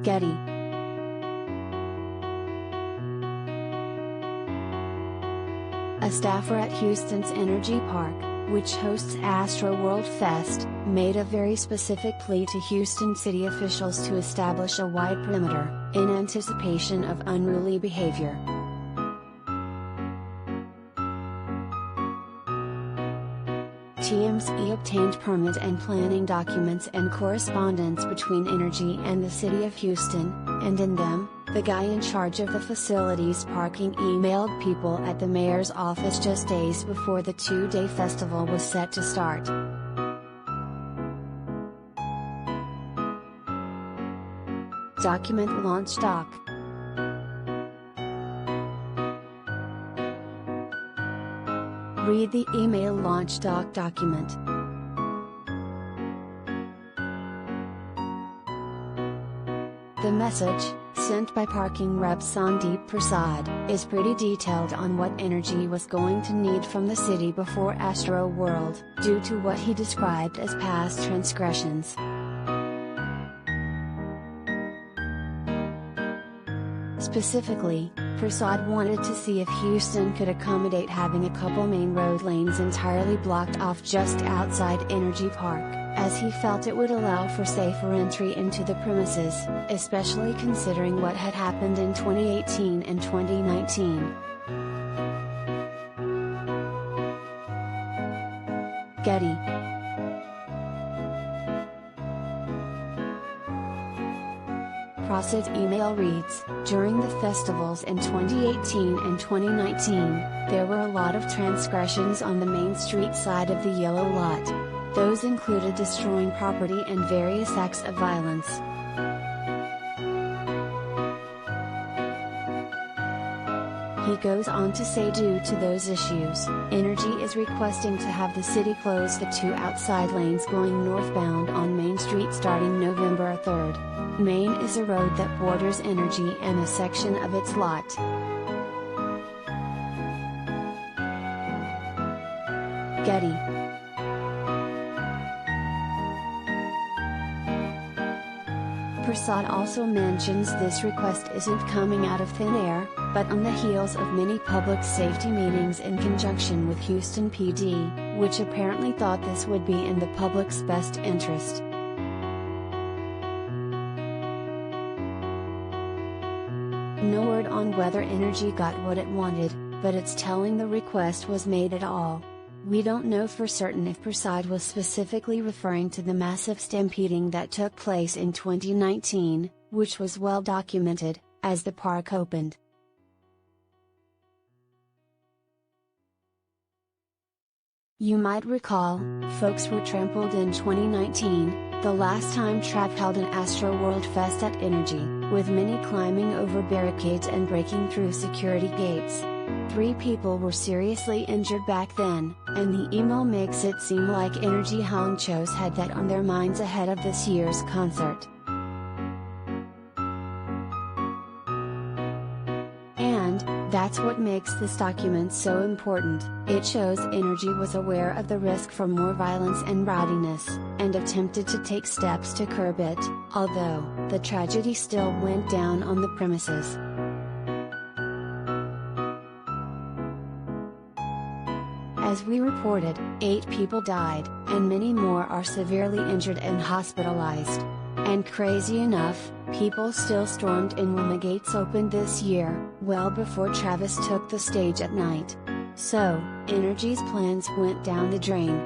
Getty. A staffer at Houston's NRG Park, which hosts Astroworld Fest, made a very specific plea to Houston city officials to establish a wide perimeter, in anticipation of unruly behavior. TMZ obtained permit and planning documents and correspondence between NRG and the city of Houston, and in them, the guy in charge of the facility's parking emailed people at the mayor's office just days before the two-day festival was set to start. Document launch doc. Read the email launch doc document. The message, sent by parking rep Sandeep Prasad, is pretty detailed on what NRG was going to need from the city before Astroworld, due to what he described as past transgressions. Specifically, Prasad wanted to see if Houston could accommodate having a couple main road lanes entirely blocked off just outside NRG Park, as he felt it would allow for safer entry into the premises, especially considering what had happened in 2018 and 2019. Getty. Prasad's email reads, "During the festivals in 2018 and 2019, there were a lot of transgressions on the Main Street side of the yellow lot. Those included destroying property and various acts of violence." He goes on to say due to those issues, NRG is requesting to have the city close the two outside lanes going northbound on Main Street starting November 3rd. Main is a road that borders NRG and a section of its lot. Getty. Prasad also mentions this request isn't coming out of thin air, but on the heels of many public safety meetings in conjunction with Houston PD, which apparently thought this would be in the public's best interest. No word on whether NRG got what it wanted, but it's telling the request was made at all. We don't know for certain if Prasad was specifically referring to the massive stampeding that took place in 2019, which was well documented, as the park opened. You might recall, folks were trampled in 2019, the last time Trav held an Astroworld Fest at NRG, with many climbing over barricades and breaking through security gates. 3 people were seriously injured back then, and the email makes it seem like NRG honchos had that on their minds ahead of this year's concert. And, that's what makes this document so important. It shows NRG was aware of the risk for more violence and rowdiness, and attempted to take steps to curb it, although, the tragedy still went down on the premises. As we reported, 8 people died, and many more are severely injured and hospitalized. And crazy enough, people still stormed in when the gates opened this year, well before Travis took the stage at night. So, NRG's plans went down the drain.